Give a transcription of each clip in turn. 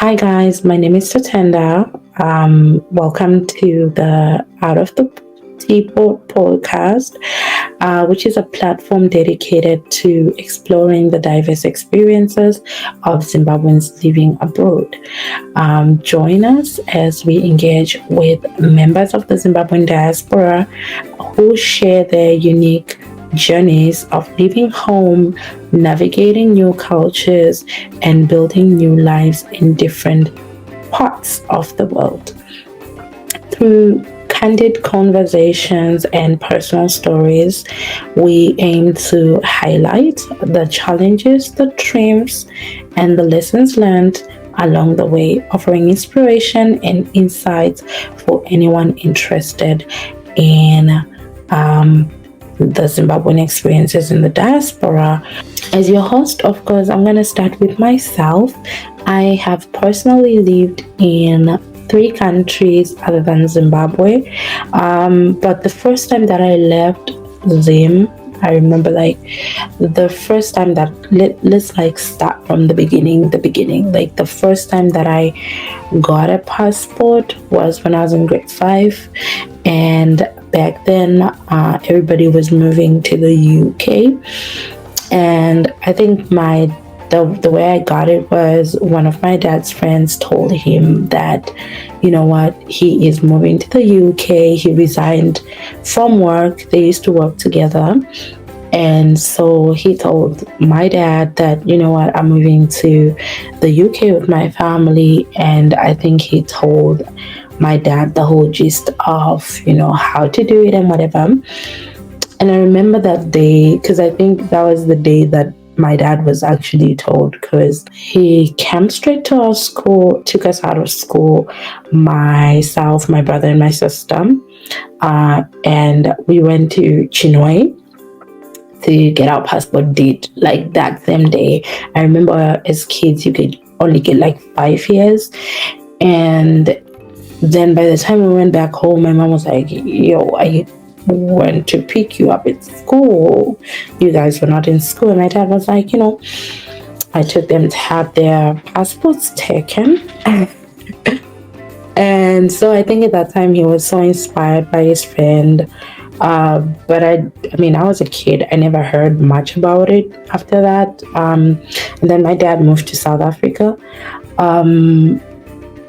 Hi guys, my name is Tatenda. Welcome to the Out of the Teapot podcast, which is a platform dedicated to exploring the diverse experiences of Zimbabweans living abroad. Join us as we engage with members of the Zimbabwean diaspora who share their unique journeys of leaving home, navigating new cultures, and building new lives in different parts of the world. Through candid conversations and personal stories, we aim to highlight the challenges, the triumphs, and the lessons learned along the way, offering inspiration and insights for anyone interested in the Zimbabwean experiences in the diaspora. As your host, of course, I'm going to start with myself. I have personally lived in 3 countries other than Zimbabwe. But the first time that I left Zim, I remember the first time that let's start from the beginning. Like the first time that I got a passport was when I was in grade 5, and back then everybody was moving to the UK, and I think the way I got it was one of my dad's friends told him that, you know what, he is moving to the UK. He resigned from work. They used to work together. And so he told my dad that, you know what, I'm moving to the UK with my family. And I think he told my dad the whole gist of, how to do it and whatever. And I remember that day because I think that was the day that my dad was actually told, because he came straight to our school, took us out of school, myself, my brother, and my sister. And we went to Chinwe to get our passport date like that same day. I remember as kids, you could only get 5 years. And then by the time we went back home, my mom was like, yo, I went to pick you up at school. You guys were not in school. And my dad was like, I took them to have their passports taken. And so I think at that time he was so inspired by his friend. But I was a kid. I never heard much about it after that. And then my dad moved to South Africa.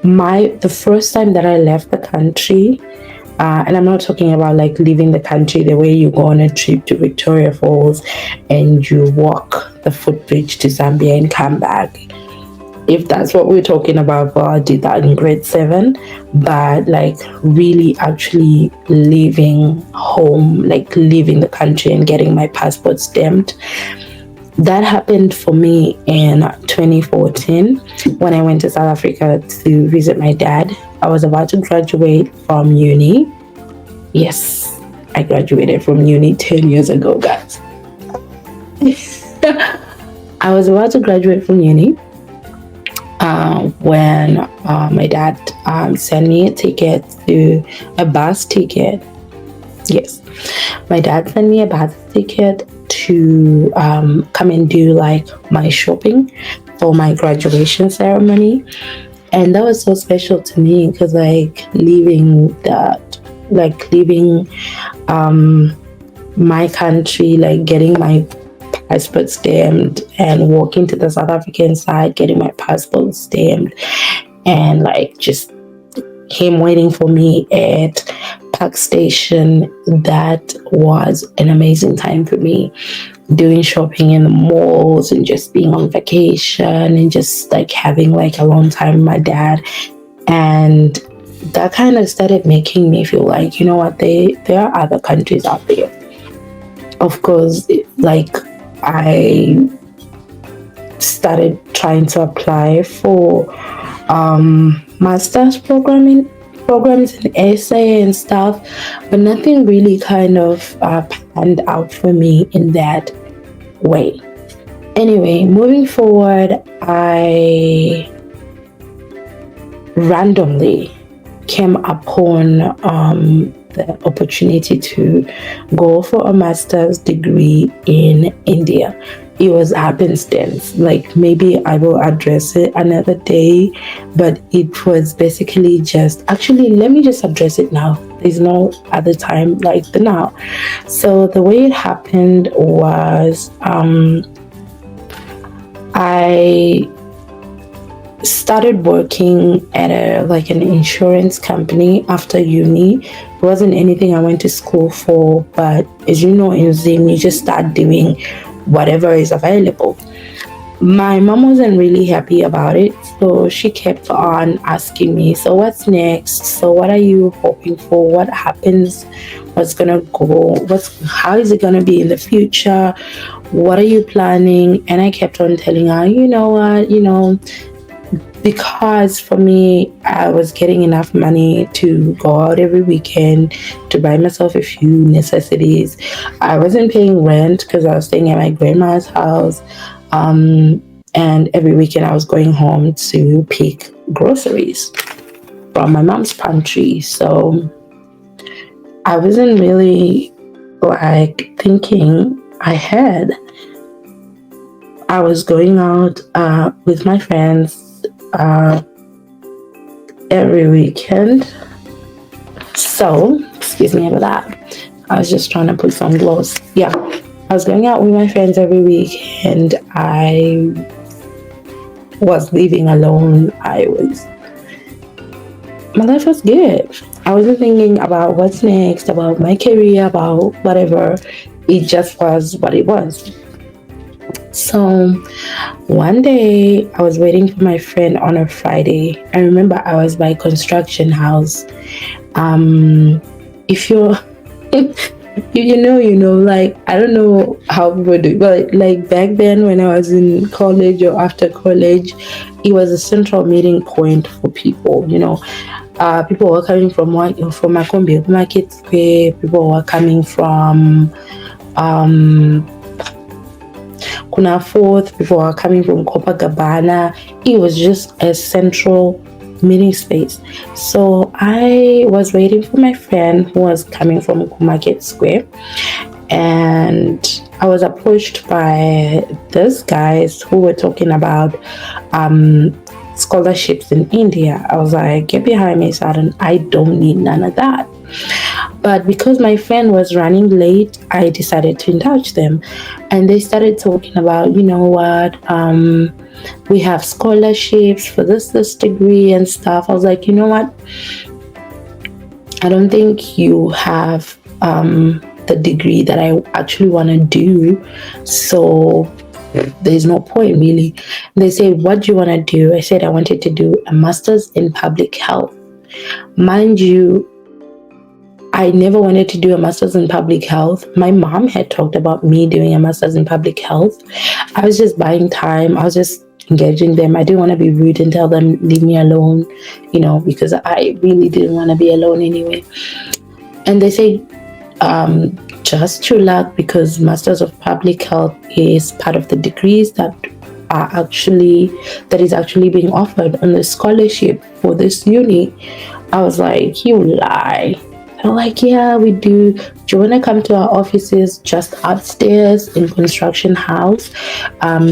The first time that I left the country, and I'm not talking about leaving the country the way you go on a trip to Victoria Falls and you walk the footbridge to Zambia and come back. If that's what we're talking about, well, I did that in grade 7. But really actually leaving home, leaving the country and getting my passport stamped, that happened for me in 2014 when I went to South Africa to visit my dad. I was about to graduate from uni. Yes, I graduated from uni 10 years ago, guys. I was about to graduate from uni when my dad sent me a bus ticket. Yes, my dad sent me a bus ticket to come and do my shopping for my graduation ceremony. And that was so special to me because leaving my country, getting my passport stamped and walking to the South African side, getting my passport stamped, and just him waiting for me at Park Station. That was an amazing time for me, doing shopping in the malls and just being on vacation and just having a long time with my dad. And that kind of started making me feel you know what, there are other countries out there. Of course, I started trying to apply for master's programs in essay and stuff, but nothing really kind of panned out for me in that way. Anyway, moving forward, I randomly came upon the opportunity to go for a master's degree in India. it was happenstance. Like maybe I will address it another day, but it was basically just, actually, let me just address it now. There's no other time like the now. So the way it happened was I started working at an insurance company after uni. It wasn't anything I went to school for, but as you know, in Zim, you just start doing whatever is available. My mom wasn't really happy about it, so she kept on asking me, so what's next? So what are you hoping for? What happens? What's gonna go? How is it gonna be in the future? What are you planning? And I kept on telling her, you know what, because for me, I was getting enough money to go out every weekend, to buy myself a few necessities. I wasn't paying rent because I was staying at my grandma's house. And every weekend I was going home to pick groceries from my mom's pantry. So I wasn't really thinking ahead. I was going out with my friends every weekend. So, excuse me about that. I was just trying to put some gloves. Yeah, I was going out with my friends every week, and I was living alone. My life was good. I wasn't thinking about what's next, about my career, about whatever. It just was what it was. So one day I was waiting for my friend on a Friday. I remember I was by construction house. If you're like, I don't know how people do it, but like back then when I was in college or after college, it was a central meeting point for people. People were coming from Makombe Market Square. People were coming from Kuna Fourth. People were coming from Copacabana. It was just a central meeting space. So I was waiting for my friend who was coming from Market Square, and I was approached by these guys who were talking about scholarships in India. I was like, get behind me, Saturn. I don't need none of that. But because my friend was running late, I decided to indulge them. And they started talking about, you know what, we have scholarships for this degree and stuff. I was like, you know what, I don't think you have the degree that I actually want to do. So there's no point really. They said, what do you want to do? I said I wanted to do a master's in public health. Mind you, I never wanted to do a master's in public health. My mom had talked about me doing a master's in public health. I was just buying time. I was just engaging them. I didn't want to be rude and tell them, leave me alone, because I really didn't want to be alone anyway. And they say, just true luck, because Masters of Public Health is part of the degrees that is actually being offered on the scholarship for this uni. I was like, you lie. They're like, yeah, we do. Do you want to come to our offices just upstairs in construction house,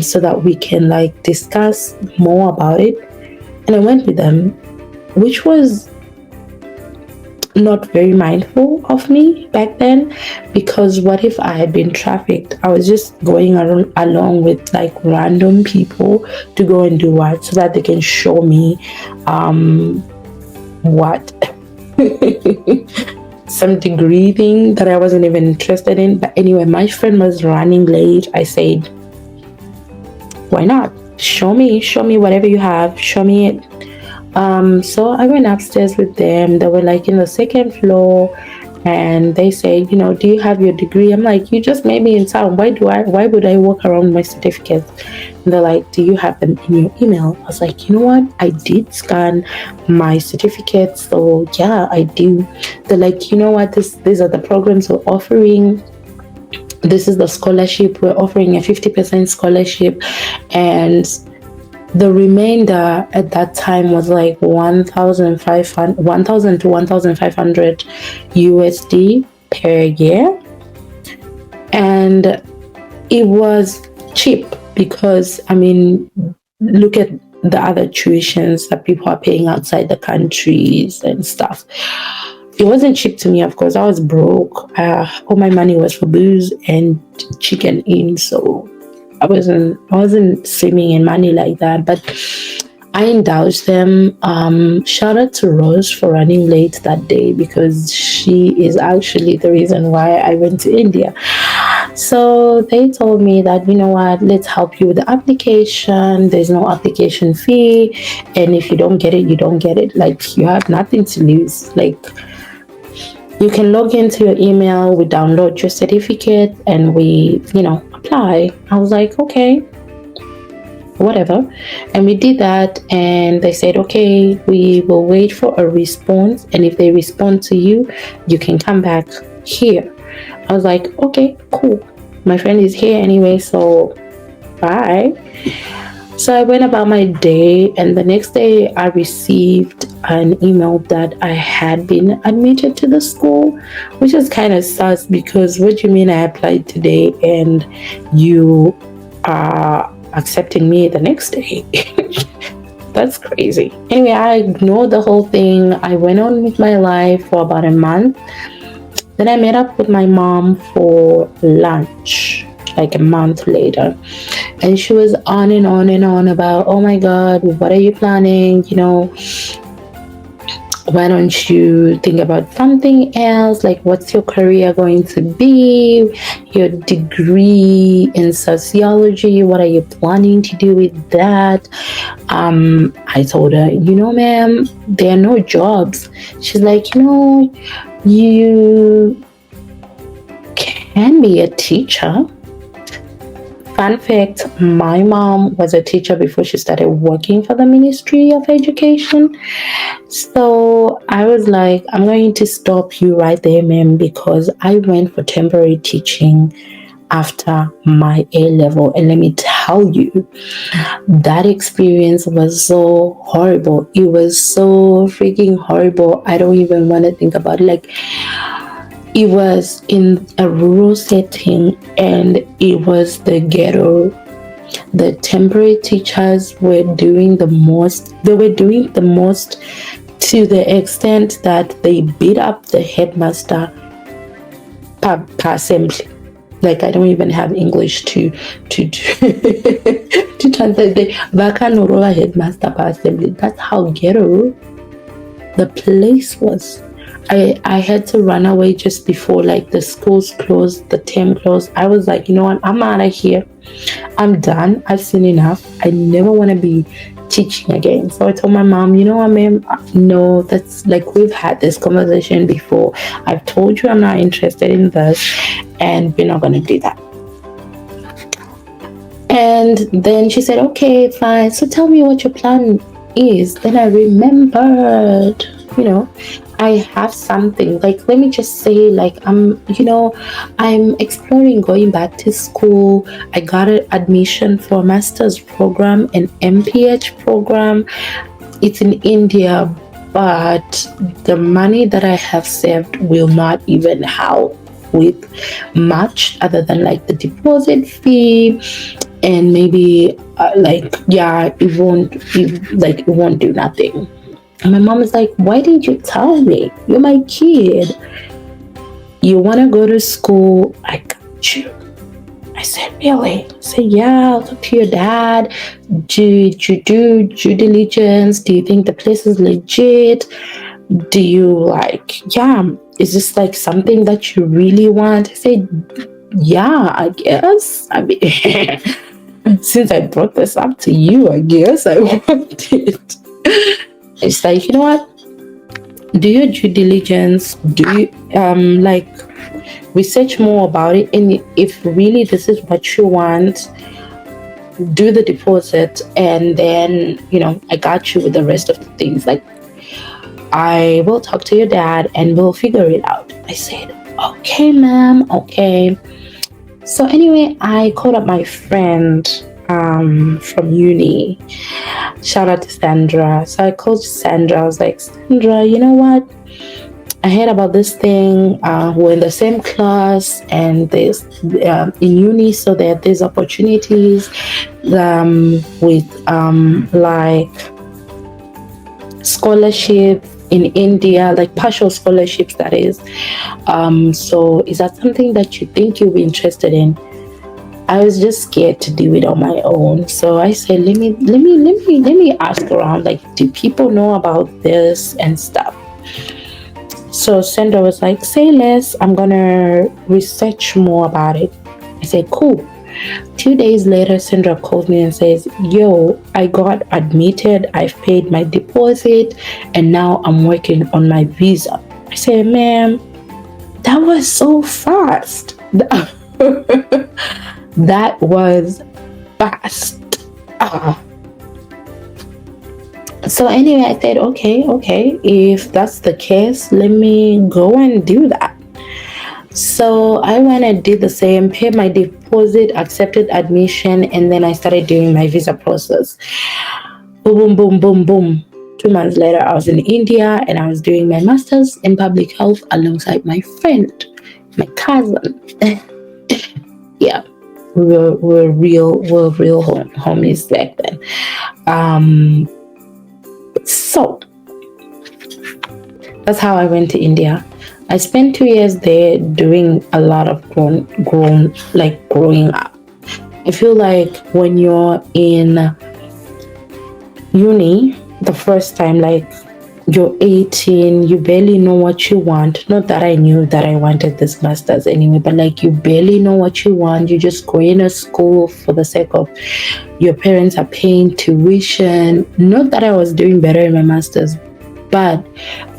so that we can discuss more about it? And I went with them, which was not very mindful of me back then, because what if I had been trafficked? I was just going along with random people to go and do what, so that they can show me what some degree thing that I wasn't even interested in. But anyway, my friend was running late. I said, why not? Show me whatever you have. Show me it. So I went upstairs with them. They were in the second floor, and they said, do you have your degree? I'm like, you just made me in town. Why would I walk around with my certificates? And they're like, do you have them in your email? I was like, you know what? I did scan my certificates, so yeah, I do. They're like, you know what? These are the programs we're offering. This is the scholarship. We're offering a 50% scholarship, and the remainder at that time was 1,000 to 1,500 USD per year. And it was cheap, because look at the other tuitions that people are paying outside the countries and stuff. It wasn't cheap to me, of course. I was broke. All my money was for booze and chicken in, so I wasn't swimming in money like that. But I indulged them. Shout out to Rose for running late that day, because she is actually the reason why I went to India. So they told me that, you know what, let's help you with the application. There's no application fee. And if you don't get it, you don't get it. Like, you have nothing to lose. Like, you can log into your email, we download your certificate, and we, apply. I was like, okay, whatever. And we did that, and they said, okay, we will wait for a response. And if they respond to you, you can come back here. I was like, okay, cool. My friend is here anyway, so bye. So I went about my day, and the next day I received an email that I had been admitted to the school, which is kind of sus, because what do you mean I applied today and you are accepting me the next day? That's crazy. Anyway, I ignored the whole thing. I went on with my life for about a month. Then I met up with my mom for lunch, like a month later. And she was on and on and on about, oh my God, what are you planning? Why don't you think about something else? Like, what's your career going to be? Your degree in sociology, what are you planning to do with that? I told her, ma'am, there are no jobs. She's like, you can be a teacher. Fun fact, my mom was a teacher before she started working for the Ministry of Education. So I was like, I'm going to stop you right there, ma'am, because I went for temporary teaching after my A-level. And let me tell you, that experience was so horrible. It was so freaking horrible. I don't even want to think about it. Like, it was in a rural setting, and it was the ghetto. The temporary teachers were doing the most. They were doing the most, to the extent that they beat up the headmaster per assembly. Like, I don't even have English to to translate. The Vakanorola headmaster per assembly. That's how ghetto the place was. I had to run away just before, like, the schools closed, the term closed. I was like, you know what, I'm out of here. I'm done. I've seen enough. I never want to be teaching again. So I told my mom, you know what, ma'am, no, that's like, we've had this conversation before. I've told you I'm not interested in this, and we're not going to do that. And then she said, okay, fine. So tell me what your plan is. Then I remembered, I have something. Like, let me just say, like, I'm exploring going back to school. I got an admission for a master's program, an MPH program. It's in India, but the money that I have saved will not even help with much other than, like, the deposit fee, and maybe it won't do nothing. And my mom is like, why didn't you tell me? You're my kid. You want to go to school? I got you. I said, really? I said, yeah, I'll talk to your dad. Do you do due diligence? Do you think the place is legit? Do you is this like something that you really want? I said, yeah, I guess. I mean, since I brought this up to you, I guess I want it. It's like, you know what? Do your due diligence. Do research more about it, and if really this is what you want, do the deposit, and then I got you with the rest of the things. Like, I will talk to your dad and we'll figure it out. I said, okay, ma'am, okay. So anyway, I called up my friend from uni. Shout out to Sandra. So I called Sandra. I was like, Sandra, you know what? I heard about this thing. We're in the same class, and there's in uni, so that there's opportunities with like scholarship in India, like partial scholarships, that is. So is that something that you think you'll be interested in? I was just scared to do it on my own. So I said, let me ask around, like, do people know about this and stuff? So Sandra was like, say less, I'm gonna research more about it. I said, cool. 2 days later, Sandra called me and says, yo, I got admitted, I've paid my deposit, and now I'm working on my visa. I said, ma'am, that was so fast. That was fast. So anyway, I said, okay, if that's the case, let me go and do that. So I went and did the same, paid my deposit, accepted admission, and then I started doing my visa process. Boom, boom, boom, boom, boom. 2 months later, I was in India and I was doing my master's in public health alongside my friend, my cousin. Yeah, we were real homies back then. So that's how I went to India. I spent 2 years there doing a lot of growing up. I feel like when you're in uni the first time, like you're 18, you barely know what you want. Not that I knew that I wanted this master's anyway, but like you barely know what you want. You just go in a school for the sake of your parents are paying tuition. Not that I was doing better in my master's, but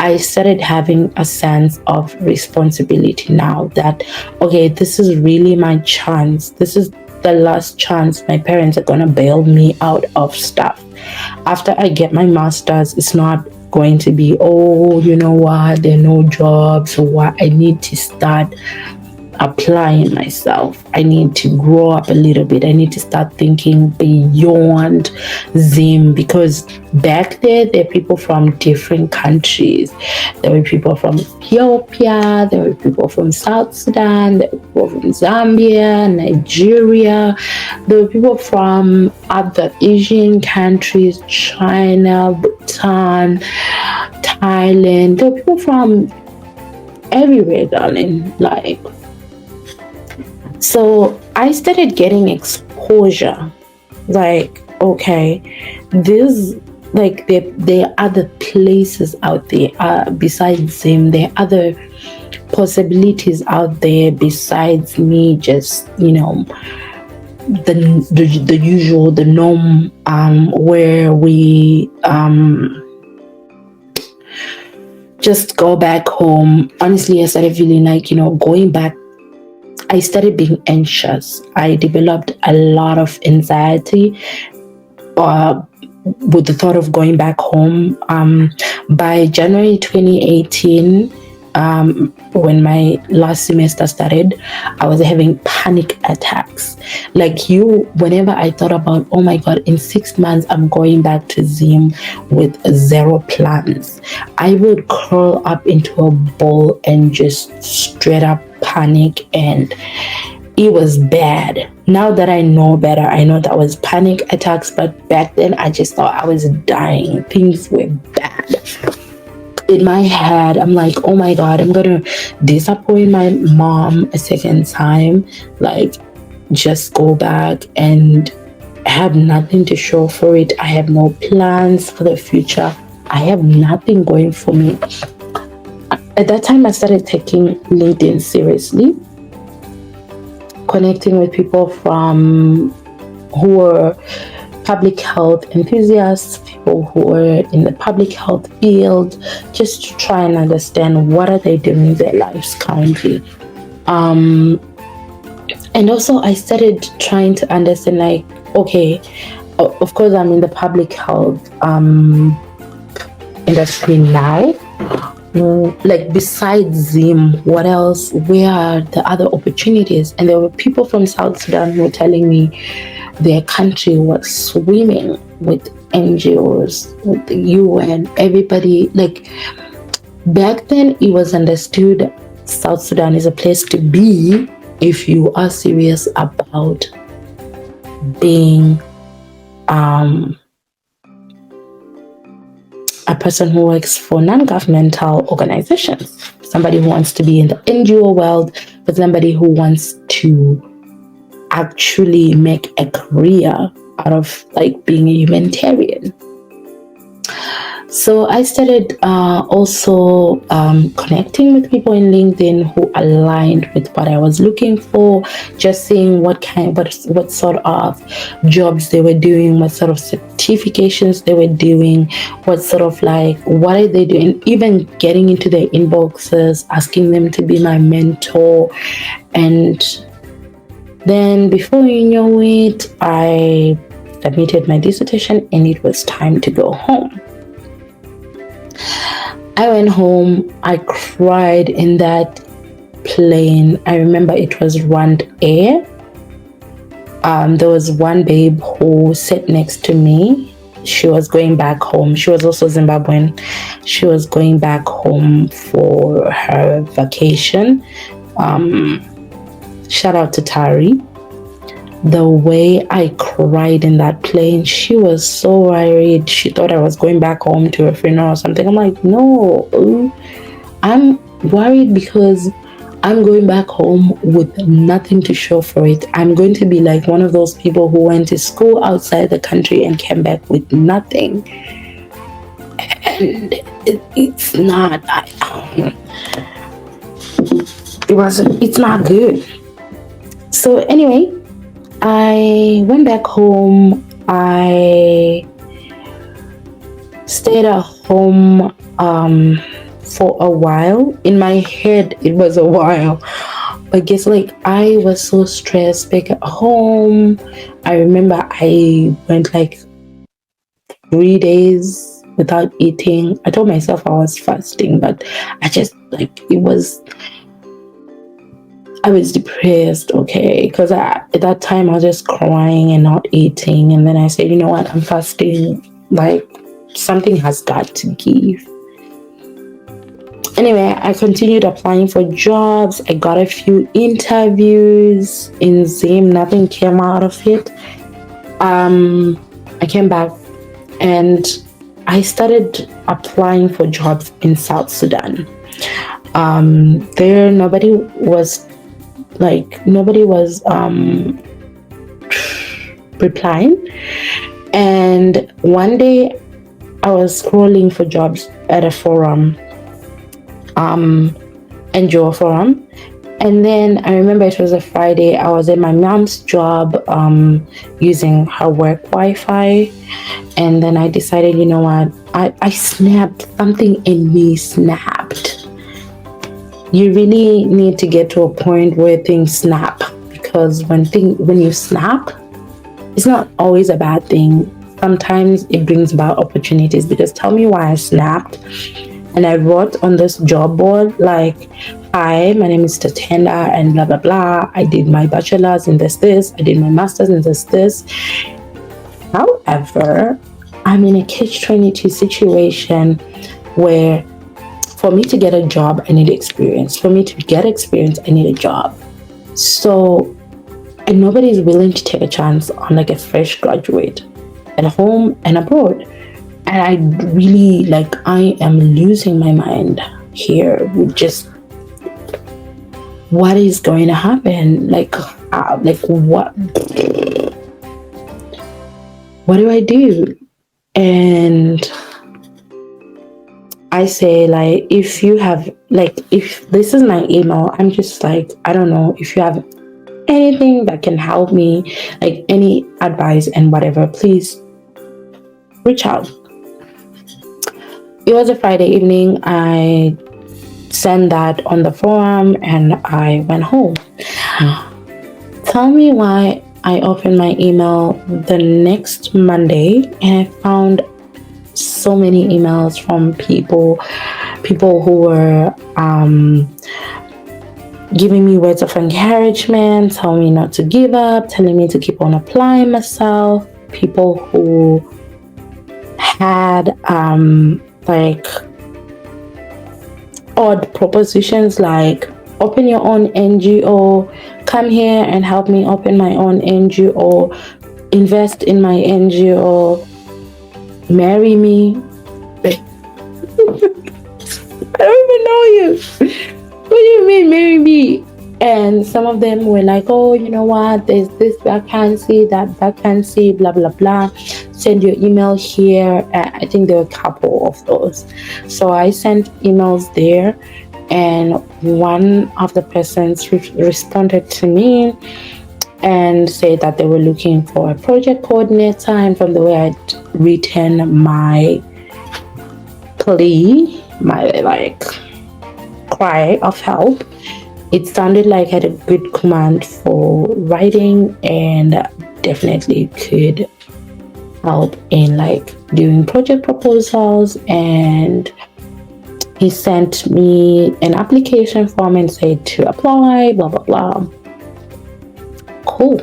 I started having a sense of responsibility now that, okay, this is really my chance. This is the last chance my parents are going to bail me out of stuff. After I get my master's, it's not going to be, oh, you know what, there are no jobs, so what, I need to start applying myself. I need to grow up a little bit. I need to start thinking beyond Zim, because back there are people from different countries. There were people from Ethiopia, there were people from South Sudan, there were people from Zambia, Nigeria, there were people from other Asian countries, China, Bhutan, Thailand. There were people from everywhere, darling. Like, so I started getting exposure. Like, okay, this, like, there are other places out there besides Zim. There are other possibilities out there besides me just, you know, the usual, the norm, where we just go back home. Honestly, I started feeling like, you know, going back, I started being anxious. I developed a lot of anxiety with the thought of going back home. By January 2018, when my last semester started, I was having panic attacks. Like, whenever I thought about, oh my God, in 6 months, I'm going back to Zim with 0 plans, I would curl up into a ball and just straight up panic, and it was bad. Now that I know better, I know that was panic attacks, but back then I just thought I was dying. Things were bad. In my head, I'm like, oh my God, I'm gonna disappoint my mom a second time. Like, just go back and have nothing to show for it. I have no plans for the future. I have nothing going for me. At that time, I started taking LinkedIn seriously, connecting with people who were public health enthusiasts, people who were in the public health field, just to try and understand what are they doing in their lives currently. And also I started trying to understand, like, okay, of course I'm in the public health industry now. Like, besides Zim, what else? Where are the other opportunities? And there were people from South Sudan who were telling me their country was swimming with NGOs, with the UN, everybody. Like, Back then, it was understood South Sudan is a place to be if you are serious about being a person who works for non-governmental organizations, somebody who wants to be in the NGO world, but somebody who wants to actually make a career out of like being a humanitarian. So I started also connecting with people in LinkedIn who aligned with what I was looking for, just seeing what sort of jobs they were doing, what sort of certifications they were doing, what sort of like, what are they doing, even getting into their inboxes, asking them to be my mentor. And then before you know it, I submitted my dissertation and it was time to go home. I went home, I cried in that plane. I remember it was Rwand Air. There was one babe who sat next to me. She was going back home. She was also Zimbabwean. She was going back home for her vacation. Shout out to Tari. The way I cried in that plane, she was so worried. She thought I was going back home to a funeral or something. I'm like, no, I'm worried because I'm going back home with nothing to show for it. I'm going to be like one of those people who went to school outside the country and came back with nothing. And it's not, it's not good. So anyway, I went back home. I stayed at home for a while. In my head, it was a while. But guess like I was so stressed back at home. I remember I went like 3 days without eating. I told myself I was fasting, but I just like I was depressed, okay, because at that time I was just crying and not eating. And then I said, you know what, I'm fasting. Like, something has got to give. Anyway, I continued applying for jobs. I got a few interviews in Zim. Nothing came out of it. I came back and I started applying for jobs in South Sudan. There, nobody was replying. And one day I was scrolling for jobs at a forum, NGO forum, and then I remember it was a Friday. I was at my mom's job using her work Wi-Fi, and then I decided, you know what, I snapped. Something in me snapped. You really need to get to a point where things snap, because when you snap, it's not always a bad thing. Sometimes it brings about opportunities. Because tell me why I snapped. And I wrote on this job board like, hi, my name is Tatenda and blah blah blah. I did my bachelor's in this. I did my master's in this. However, I'm in a catch-22 situation where for me to get a job, I need experience. For me to get experience, I need a job. So, and nobody is willing to take a chance on like a fresh graduate at home and abroad. And I really, like, I am losing my mind here with just what is going to happen. Like what do I do? And I say, like, if you have, like, if this is my email, I'm just like, I don't know, if you have anything that can help me, like any advice and whatever, please reach out. It was a Friday evening. I sent that on the forum and I went home. Tell me why I opened my email the next Monday and I found so many emails from people who were giving me words of encouragement, telling me not to give up, telling me to keep on applying myself. People who had like odd propositions like open your own NGO, come here and help me open my own NGO, invest in my NGO, marry me. I don't even know you. What do you mean, marry me? And some of them were like, oh, you know what? There's this vacancy, that vacancy, blah, blah, blah. Send your email here. I think there were a couple of those. So I sent emails there. And one of the persons responded to me and said that they were looking for a project coordinator. And from the way I'd written my plea, my cry of help, it sounded like I had a good command for writing and definitely could help in doing project proposals. And he sent me an application form and said to apply, blah, blah, blah. Cool.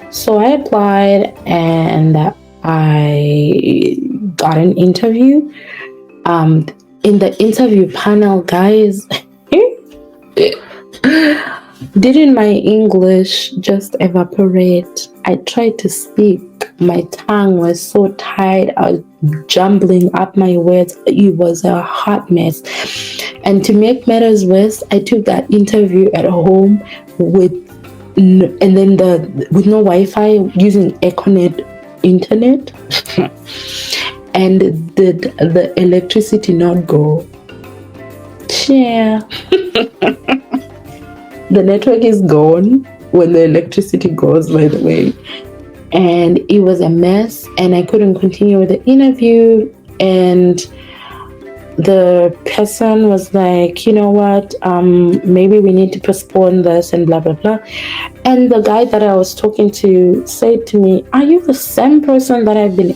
So I applied and I got an interview. In the interview panel, guys, didn't my English just evaporate? I tried to speak. My tongue was so tied. I was jumbling up my words. It was a hot mess. And to make matters worse, I took that interview at home with no Wi-Fi, using Econet internet. And did the electricity not go? Yeah. The network is gone when the electricity goes, by the way. And it was a mess, and I couldn't continue with the interview. And the person was like, you know what, maybe we need to postpone this and blah, blah, blah. And the guy that I was talking to said to me, are you the same person that I've been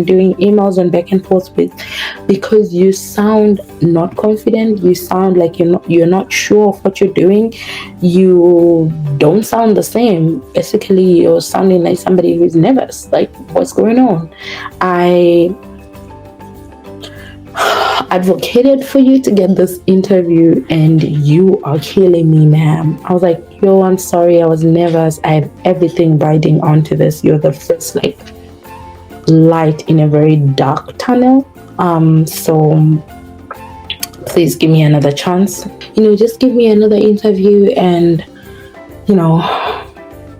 doing emails and back and forth with? Because you sound not confident. You sound like you're not sure of what you're doing. You don't sound the same. Basically, you're sounding like somebody who's nervous. Like, what's going on? I advocated for you to get this interview and you are killing me, ma'am. I was like, yo, I'm sorry, I was nervous. I had everything riding onto this. You're the first light in a very dark tunnel. So please give me another chance. Just give me another interview and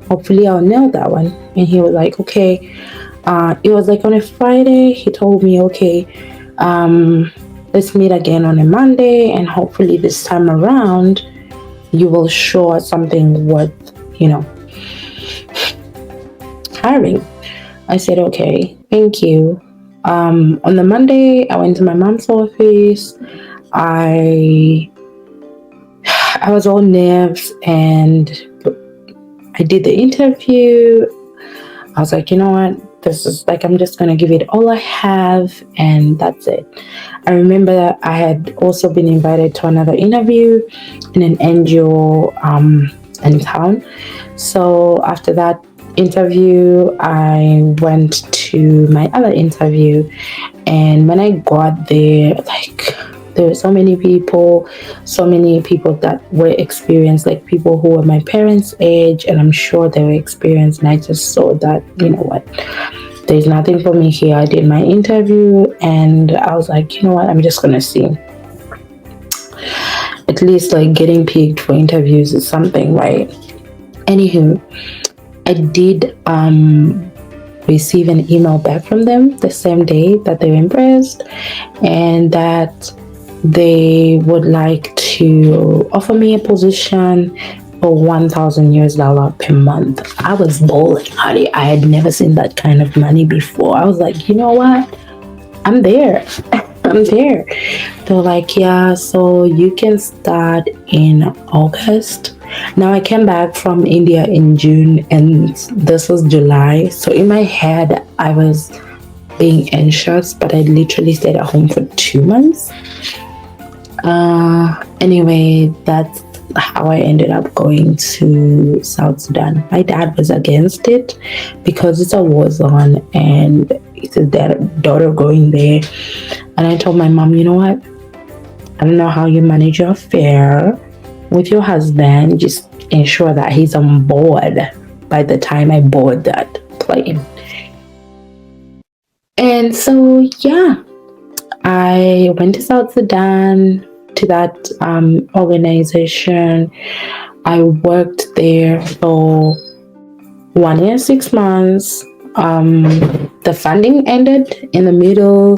hopefully I'll nail that one. And he was like, okay. It was on a Friday. He told me, okay, let's meet again on a Monday, and hopefully this time around you will show us something worth hiring. I said, okay, thank you. On the Monday I went to my mom's office. I was all nerves and I did the interview. I was like, you know what, this is I'm just gonna give it all I have, and that's it. I remember that I had also been invited to another interview in an NGO in town. So after that interview, I went to my other interview, and when I got there, there were so many people that were experienced, people who were my parents' age, and I'm sure they were experienced. And I just saw that, you know what, there's nothing for me here. I did my interview and I was like, you know what, I'm just gonna see. At least getting picked for interviews is something, right? Anywho, I did receive an email back from them the same day that they were impressed, and that they would like to offer me a position for $1,000 per month. I was bawling. I had never seen that kind of money before. I was like, you know what? I'm there. I'm there. They're like, yeah, so you can start in August. Now I came back from India in June and this was July. So in my head, I was being anxious, but I literally stayed at home for 2 months. Anyway, that's how I ended up going to South Sudan. My dad was against it because it's a war zone and it's his daughter going there. And I told my mom, you know what? I don't know how you manage your affair with your husband. Just ensure that he's on board by the time I board that plane. And so, yeah, I went to South Sudan to that organization. I worked there for 1 year, 6 months. The funding ended in the middle.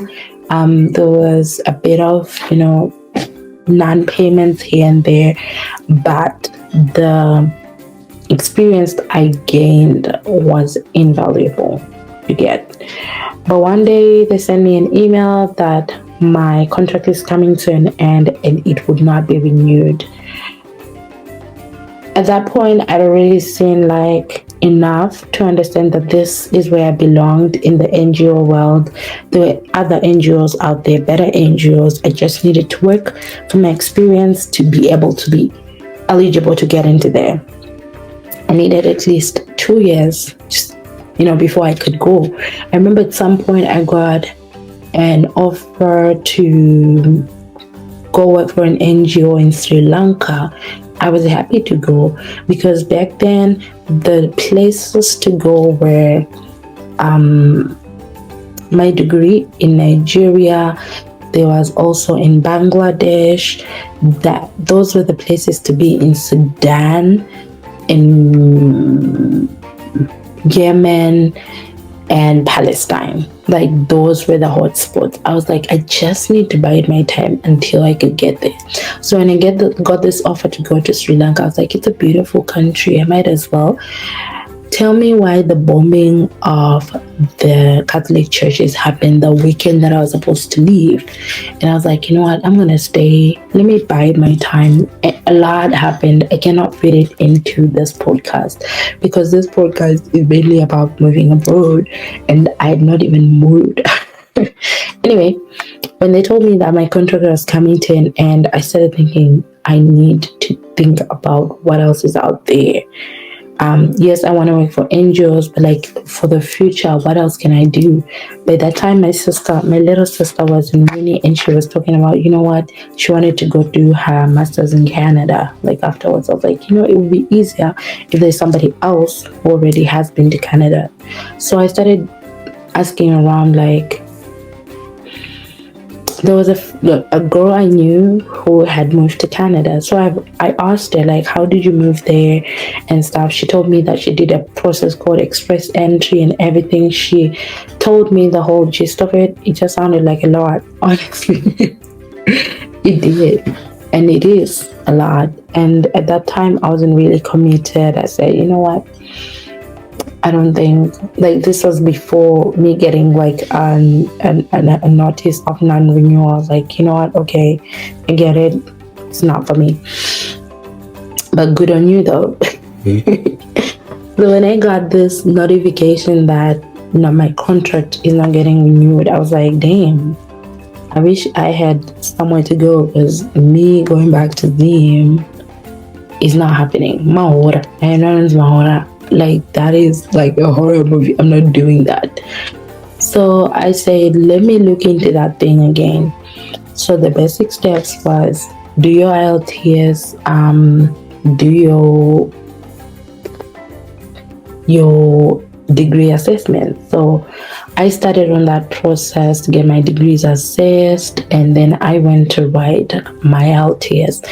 There was a bit of, non-payments here and there, but the experience I gained was invaluable to get. But one day they sent me an email that my contract is coming to an end and it would not be renewed. At that point, I'd already seen enough to understand that this is where I belonged in the NGO world. There were other NGOs out there, better NGOs. I just needed to work for my experience to be able to be eligible to get into there. I needed at least 2 years, before I could go. I remember at some point I got an offer to go work for an NGO in Sri Lanka. I was happy to go because back then the places to go were my degree in Nigeria. There was also in Bangladesh. Those were the places to be in Sudan, in Yemen, and Palestine. Those were the hot spots. I was like, I just need to bide my time until I could get there. So when I got this offer to go to Sri Lanka, I was like, it's a beautiful country. I might as well. Tell me why the bombing of the Catholic churches happened the weekend that I was supposed to leave. And I was like, you know what? I'm going to stay. Let me bide my time. A lot happened. I cannot fit it into this podcast because this podcast is mainly about moving abroad and I had not even moved. Anyway, when they told me that my contract was coming to an end, I started thinking I need to think about what else is out there. Yes, I want to work for NGOs, but for the future, what else can I do? By that time, my little sister was in uni and she was talking about, she wanted to go do her master's in Canada. Afterwards, I was like, it would be easier if there's somebody else who already has been to Canada. So I started asking around, there was a girl I knew who had moved to Canada. So I asked her, how did you move there and stuff? She told me that she did a process called express entry and everything. She told me the whole gist of it. It just sounded like a lot, honestly. It did. And it is a lot. And at that time, I wasn't really committed. I said, you know what? I don't think this was before me getting a notice of non-renewal. I was like, you know what? Okay, I get it. It's not for me. But good on you though. So when I got this notification that my contract is not getting renewed, I was like, damn. I wish I had somewhere to go because me going back to Zim is not happening. Mahora. I am not in Mahora. That is a horror movie. I'm not doing that. So I said, let me look into that thing again. So the basic steps was do your IELTS, do your degree assessment. So I started on that process to get my degrees assessed, and then I went to write my IELTS.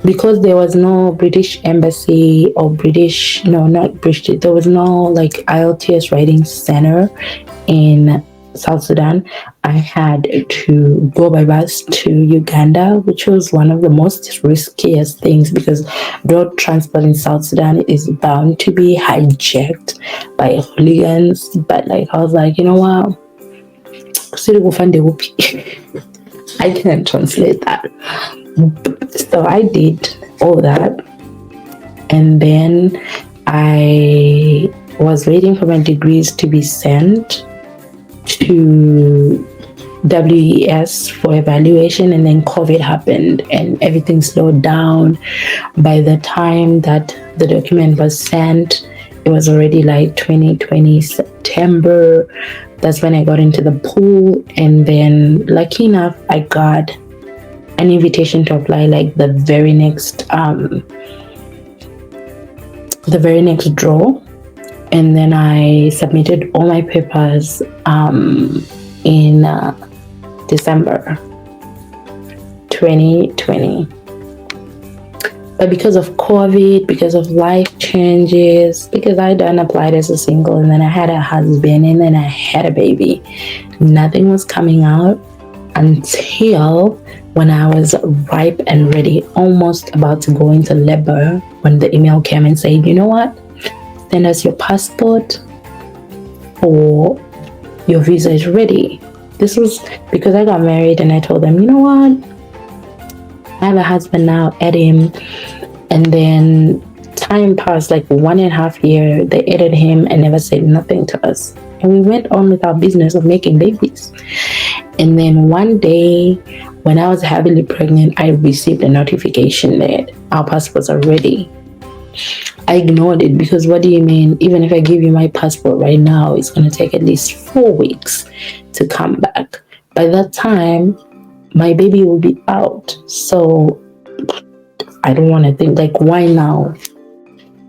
Because there was no British embassy or not British, there was no IELTS writing center in South Sudan. I had to go by bus to Uganda, which was one of the most riskiest things because road transport in South Sudan is bound to be hijacked by hooligans. But I was like, you know what? I can't translate that. So I did all that, and then I was waiting for my degrees to be sent to WES for evaluation, and then COVID happened and everything slowed down. By the time that the document was sent, it was already 2020 September. That's when I got into the pool, and then lucky enough I got an invitation to apply like the very next draw, and then I submitted all my papers in December 2020. But because of COVID, because of life changes, because I done applied as a single, and then I had a husband, and then I had a baby, nothing was coming out until when I was ripe and ready, almost about to go into labor, when the email came and said, you know what, send us your passport or your visa is ready. This was because I got married, and I told them, you know what, I have a husband now, add him. And then time passed, like 1.5 years. They added him and never said nothing to us. And we went on with our business of making babies. And then one day, when I was heavily pregnant, I received a notification that our passports are ready. I ignored it because what do you mean? Even if I give you my passport right now, it's going to take at least 4 weeks to come back. By that time, my baby will be out. So I don't want to think like, why now?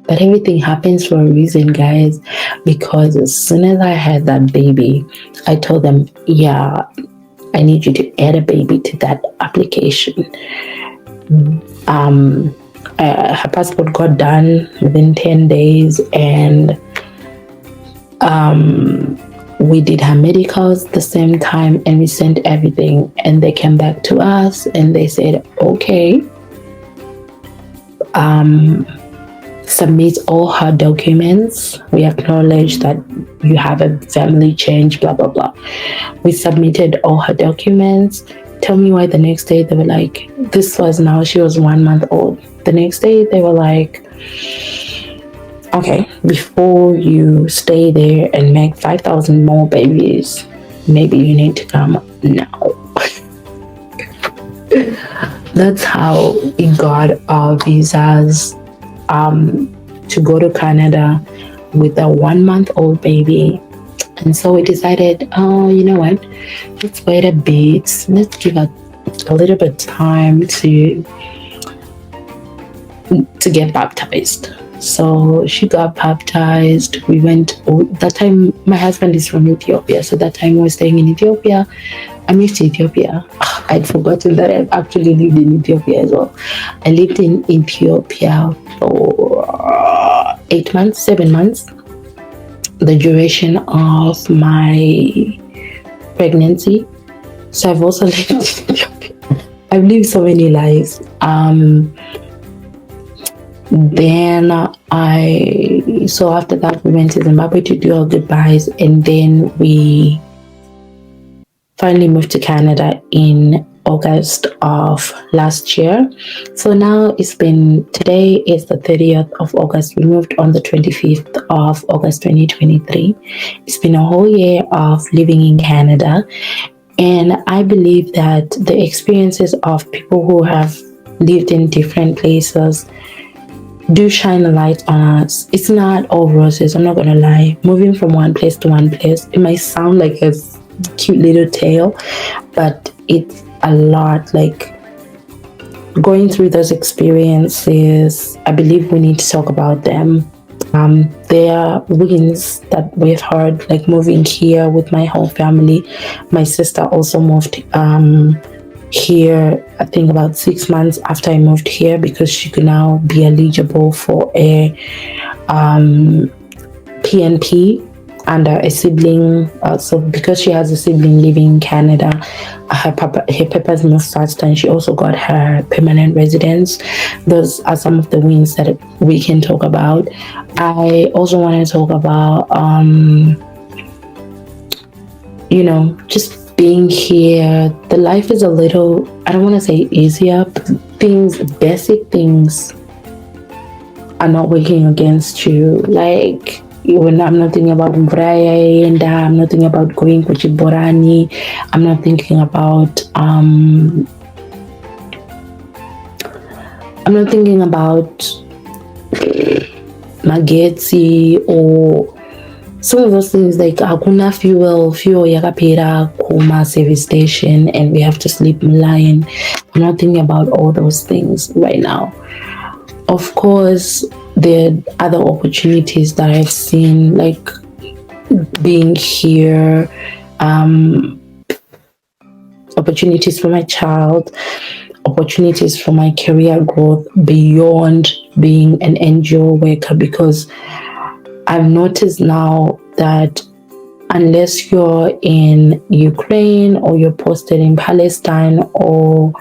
But everything happens for a reason, guys, because as soon as I had that baby, I told them, yeah, I need you to add a baby to that application. Her passport got done within 10 days, and we did her medicals the same time, and we sent everything, and they came back to us and they said, okay, submit all her documents. We acknowledge that you have a family change, blah blah blah. We submitted all her documents. Tell me why the next day they were like, this was now she was 1 month old. The next day they were like, okay, before you stay there and make 5,000 more babies, maybe you need to come now. That's how we got our visas to go to Canada with a 1 month old baby. And so we decided, oh, you know what, let's wait a bit, let's give it a little bit time to get baptized. So she got baptized. We went, that time my husband is from Ethiopia, so that time we were staying in Ethiopia. I moved to Ethiopia. I'd forgotten that I actually lived in Ethiopia as well. I lived in Ethiopia for 8 months, 7 months, the duration of my pregnancy. So I've also lived in Ethiopia. I've lived so many lives. Then so after that we went to Zimbabwe to do our goodbyes, and then we finally moved to Canada in August of last year. So now today is the 30th of August. We moved on the 25th of August 2023. It's been a whole year of living in Canada, and I believe that the experiences of people who have lived in different places do shine a light on us. It's not all roses, I'm not gonna lie. Moving from one place to one place, it might sound like a cute little tale, but it's a lot. Like, going through those experiences, I believe we need to talk about them. There are wins that we've heard, like moving here with my whole family. My sister also moved here, I think about 6 months after I moved here, because she could now be eligible for a PNP under a sibling. So because she has a sibling living in Canada, her papers moved faster, and she also got her permanent residence. Those are some of the wins that we can talk about. I also want to talk about just being here. The life is a little, I don't want to say easier, but basic things are not working against you. Like, when I'm not thinking about Mvraya, and I'm not thinking about going to Chiborani, I'm not thinking about Magetsi or some of those things like hakuna fuel yakapera kuma service station and we have to sleep in line. I'm not thinking about all those things right now. Of course, there are other opportunities that I've seen, like being here, opportunities for my child, opportunities for my career growth beyond being an NGO worker, because I've noticed now that unless you're in Ukraine or you're posted in Palestine or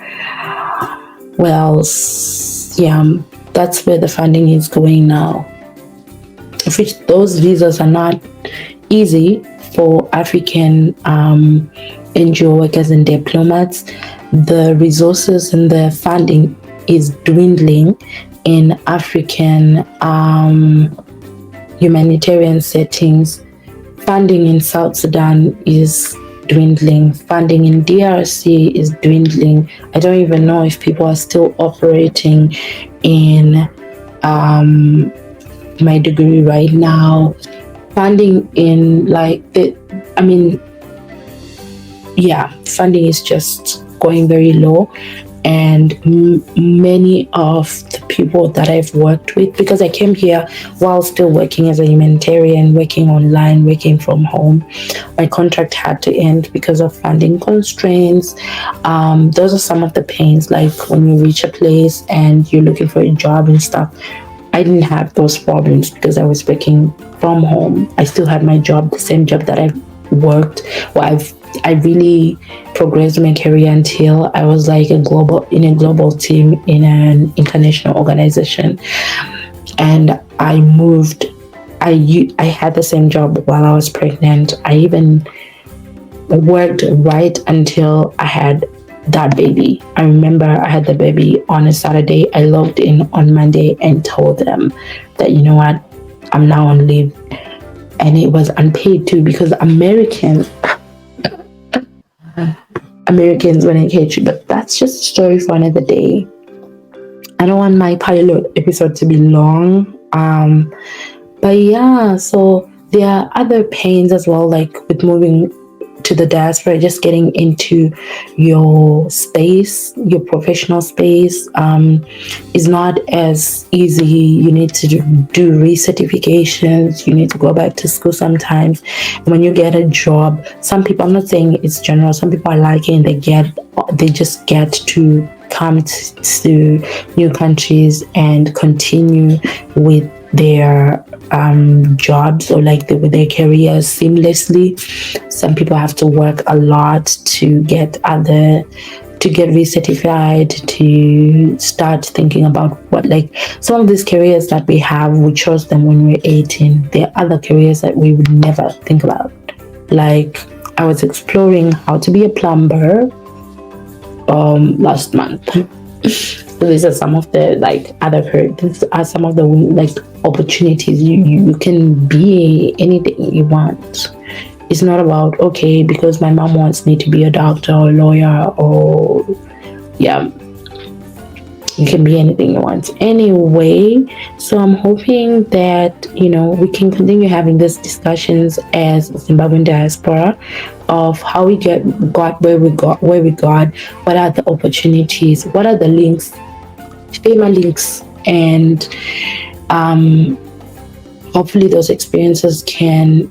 that's where the funding is going now. Which those visas are not easy for African NGO workers and diplomats. The resources and the funding is dwindling in African humanitarian settings. Funding in South Sudan is dwindling. Funding in DRC is dwindling. I don't even know if people are still operating in my degree right now. Funding in funding is just going very low. And many of the people that I've worked with, because I came here while still working as a humanitarian, working online, working from home, my contract had to end because of funding constraints. Those are some of the pains, like when you reach a place and you're looking for a job and stuff. I didn't have those problems because I was working from home. I still had my job, the same job that I've worked. I really progressed my career until I was like in a global team in an international organization, and I moved. I had the same job while I was pregnant. I even worked right until I had that baby. I remember I had the baby on a Saturday. I logged in on Monday and told them that, you know what, I'm now on leave. And it was unpaid too, because Americans when I catch you, but that's just a story for another day. I don't want my pilot episode to be long. But yeah, so there are other pains as well, like with moving to the diaspora, just getting into your space, your professional space, is not as easy. You need to do recertifications, you need to go back to school sometimes. When you get a job, some people, I'm not saying it's general, some people are liking, they just get to come to new countries and continue with their jobs or like with their careers seamlessly. Some people have to work a lot to get recertified, to start thinking about what, like, some of these careers that we have, we chose them when we were 18. There are other careers that we would never think about. Like, I was exploring how to be a plumber last month. So these are some of the these are some of the opportunities. You can be anything you want. It's not about, okay, because my mom wants me to be a doctor or a lawyer, or you can be anything you want anyway. So I'm hoping that we can continue having these discussions as Zimbabwean diaspora of how we got where we got, what are the opportunities, what are the links, famous links, and hopefully those experiences can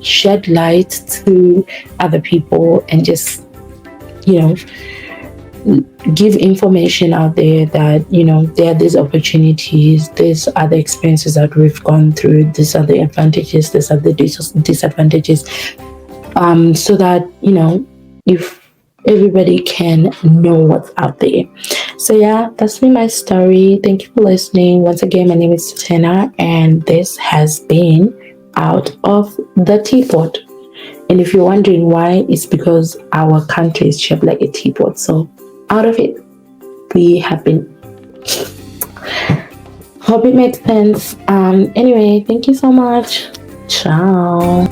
shed light to other people and just give information out there that there are these opportunities, these are the experiences that we've gone through, these are the advantages, these are the disadvantages, so that if everybody can know what's out there. So yeah, that's been my story. Thank you for listening. Once again, my name is Tatenda, and this has been Out of the Teapot. And if you're wondering why, it's because our country is shaped like a teapot. So out of it, we have been. Hope it makes sense. Anyway, thank you so much. Ciao.